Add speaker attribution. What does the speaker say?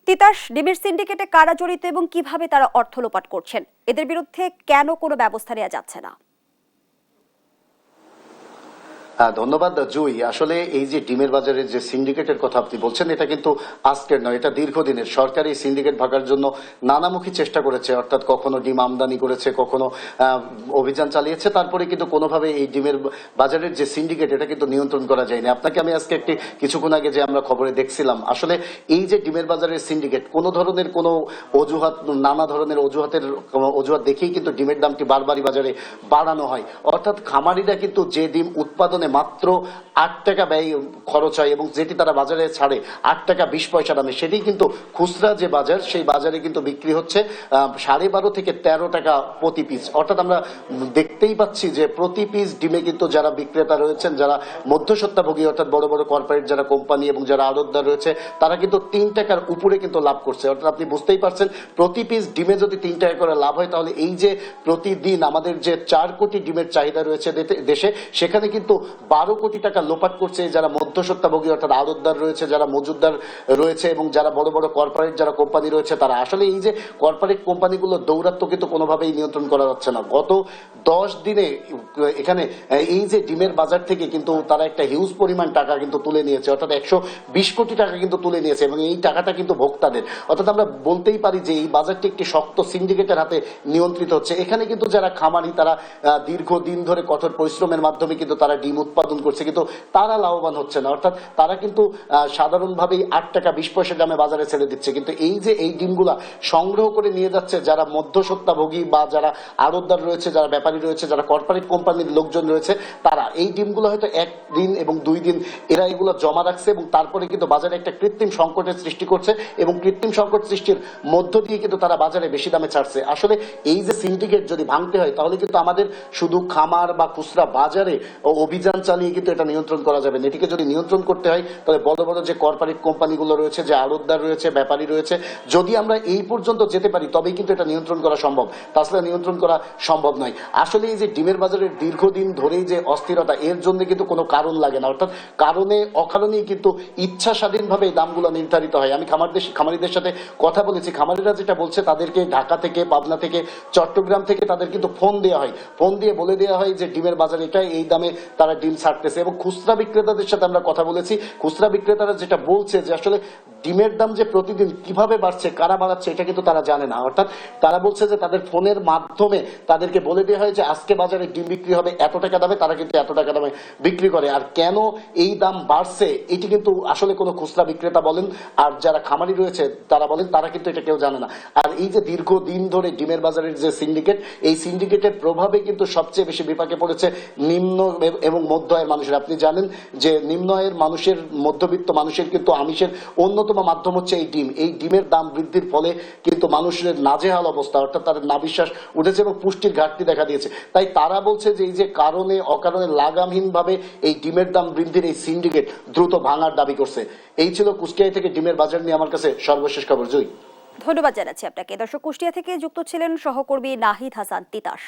Speaker 1: তিতাস ডিমের সিন্ডিকেটে কারা জড়িত এবং কিভাবে তারা অর্থ লোপাট করছেন, এদের বিরুদ্ধে কেন কোনো ব্যবস্থা নেওয়া যাচ্ছে না?
Speaker 2: ধন্যবাদ জুই। আসলে এই যে ডিমের বাজারের যে সিন্ডিকেটের কথা আপনি বলছেন, এটা কিন্তু আজকের নয়, এটা দীর্ঘদিনের। সরকার এই সিন্ডিকেট ভাগার জন্য নানামুখী চেষ্টা করেছে, অর্থাৎ কখনো ডিম আমদানি করেছে, কখনো অভিযান চালিয়েছে, তারপরে কিন্তু কোনোভাবে এই ডিমের বাজারের যে সিন্ডিকেট এটা কিন্তু নিয়ন্ত্রণ করা যায়নি। আপনাকে আমি আজকে কিছুক্ষণ আগে যে আমরা খবরে দেখছিলাম, আসলে এই যে ডিমের বাজারের সিন্ডিকেট কোনো ধরনের কোনো অজুহাত, নানা ধরনের অজুহাত দেখেই কিন্তু ডিমের দামটি বারবারই বাজারে বাড়ানো হয়। অর্থাৎ খামারিরা কিন্তু যে ডিম উৎপাদনে মাত্র ৮ টাকা ব্যয় খরচ হয় এবং যেটি তারা বাজারে ছাড়ে ৮ টাকা ২০ পয়সা দামে, সেটি কিন্তু খুচরা যে বাজার সেই বাজারে কিন্তু বিক্রি হচ্ছে ১২.৫ থেকে ১৩ টাকা প্রতি পিস। অর্থাৎ আমরা দেখতেই পাচ্ছি যে প্রতি পিস ডিমে কিন্তু যারা বিক্রেতা রয়েছেন, যারা মধ্যস্বত্বভোগী অর্থাৎ বড় বড় কর্পোরেট যারা কোম্পানি এবং যারা আড়তদার রয়েছে, তারা কিন্তু ৩ টাকার উপরে কিন্তু লাভ করছে। অর্থাৎ আপনি বুঝতেই পারছেন, প্রতি পিস ডিমে যদি ৩ টাকা করে লাভ হয়, তাহলে এই যে প্রতিদিন আমাদের যে ৪ কোটি ডিমের চাহিদা রয়েছে দেশে, সেখানে কিন্তু ১২ কোটি টাকা লোপাট করছে যারা মধ্যস্বত্বভোগী অর্থাৎ আড়তদার রয়েছে, যারা মজুদদার রয়েছে এবং যারা বড় বড় কর্পোরেট যারা কোম্পানি রয়েছে তারা। আসলে এই যে কর্পোরেট কোম্পানিগুলো দৌরাত্ম্য কিন্তু কোনোভাবেই নিয়ন্ত্রণ করা যাচ্ছে না। গত ১০ দিনে এখানে এই যে ডিমের বাজার থেকে কিন্তু তারা একটা হিউজ পরিমাণ টাকা কিন্তু তুলে নিয়েছে, অর্থাৎ ১২০ কোটি টাকা কিন্তু তুলে নিয়েছে এবং এই টাকাটা কিন্তু ভোক্তাদের। অর্থাৎ আমরা বলতেই পারি যে এই বাজারটি একটি শক্ত সিন্ডিকেটের হাতে নিয়ন্ত্রিত হচ্ছে। এখানে কিন্তু যারা খামারি তারা দীর্ঘদিন ধরে কঠোর পরিশ্রমের মাধ্যমে কিন্তু তারা ডিম উৎপাদন করছে, কিন্তু তারা লাভবান হচ্ছে না। অর্থাৎ তারা কিন্তু সাধারণভাবেই ৮ টাকা ২০ পয়সা দামে বাজারে ছেড়ে দিচ্ছে, কিন্তু এই যে এই ডিমগুলা সংগ্রহ করে নিয়ে যাচ্ছে যারা মধ্যস্বত্বভোগী বা যারা আড়তদার রয়েছে, যারা ব্যাপারী রয়েছে, যারা কর্পোরেট কোম্পানির লোকজন রয়েছে, তারা এই ডিমগুলো হয়তো ১ দিন এবং ২ দিন এরা এগুলো জমা রাখছে এবং তারপরে কিন্তু বাজারে একটা কৃত্রিম সংকটের সৃষ্টি করছে এবং কৃত্রিম সংকট সৃষ্টির মধ্য দিয়ে কিন্তু তারা বাজারে বেশি দামে ছাড়ছে। আসলে এই যে সিন্ডিকেট যদি ভাঙতে হয়, তাহলে কিন্তু আমাদের শুধু খামার বা খুচরা বাজারে অভিযান চালিয়ে কিন্তু এটা নিয়ন্ত্রণ করা যাবে না। এটিকে যদি নিয়ন্ত্রণ করতে হয়, তাহলে বড় বড় যে কর্পোরেট কোম্পানিগুলো রয়েছে, যে আড়তদার রয়েছে, ব্যাপারী রয়েছে, যদি আমরা এই পর্যন্ত যেতে পারি তবেই কিন্তু এটা নিয়ন্ত্রণ করা সম্ভব, তাছাড়া নিয়ন্ত্রণ করা সম্ভব নয়। আসলে এই যে ডিমের বাজারের দীর্ঘদিন ধরেই যে অস্থিরতা, এর জন্য কিন্তু কোনো কারণ লাগে না, অর্থাৎ কারণে অকারণেই কিন্তু ইচ্ছা স্বাধীনভাবে এই দামগুলো নির্ধারিত হয়। আমি খামারিদের সাথে কথা বলেছি, খামারিরা যেটা বলছে, তাদেরকে ঢাকা থেকে, পাবনা থেকে, চট্টগ্রাম থেকে তাদের কিন্তু ফোন দেওয়া হয়, ফোন দিয়ে বলে দেওয়া হয় যে ডিমের বাজার এটাই, এই দামে তারা ডিম ছাড়তেছে। এবং খুচরা বিক্রেতাদের সাথে আমরা কথা বলেছি, খুচরা বিক্রেতারা যেটা বলছে যে আসলে ডিমের দাম যে প্রতিদিন কিভাবে বাড়ছে, কারা বাড়াচ্ছে, এটা কিন্তু তারা জানে না। অর্থাৎ তারা বলছে যে তাদের ফোনের মাধ্যমে তাদেরকে বলে দেওয়া হয় যে আজকে বাজারে ডিম বিক্রি হবে এত টাকা দামে, তারা কিন্তু এত টাকা দামে বিক্রি করে। আর কেন এই দাম বাড়ছে এটি কিন্তু আসলে কোনো খুচরা বিক্রেতা বলেন আর যারা খামারি রয়েছে তারা বলেন, তারা কিন্তু এটা কেউ জানে না। আর এই যে দীর্ঘদিন ধরে ডিমের বাজারের যে সিন্ডিকেট, এই সিন্ডিকেটের প্রভাবে কিন্তু সবচেয়ে বেশি বিপাকে পড়েছে নিম্ন এবং মধ্য আয়ের মানুষের। আপনি জানেন যে নিম্ন আয়ের মানুষের, মধ্যবিত্ত মানুষের কিন্তু আমিষের অন্যতম মাধ্যম হচ্ছে এই ডিম। এই ডিমের দাম বৃদ্ধির ফলে কিন্তু মানুষের নাজেহাল অবস্থা, অর্থাৎ তাদের নাভিশ্বাস উঠেছে এবং পুষ্টির ঘাটতি দেখা দিয়েছে। তাই তারা বলছে যে এই যে কারণে অকারণে লাগামহীনভাবে এই ডিমের দাম বৃদ্ধির এই সিন্ডিকেট দ্রুত ভাঙার দাবি করছে। এই ছিল কুষ্টিয়া থেকে ডিমের বাজার নিয়ে আমার কাছে সর্বশেষ খবর। জয়ী,
Speaker 1: ধন্যবাদ জানাচ্ছি আপনাকে। দর্শক, কুষ্টিয়া থেকে যুক্ত ছিলেন সহকর্মী নাহিদ হাসান তিতাস।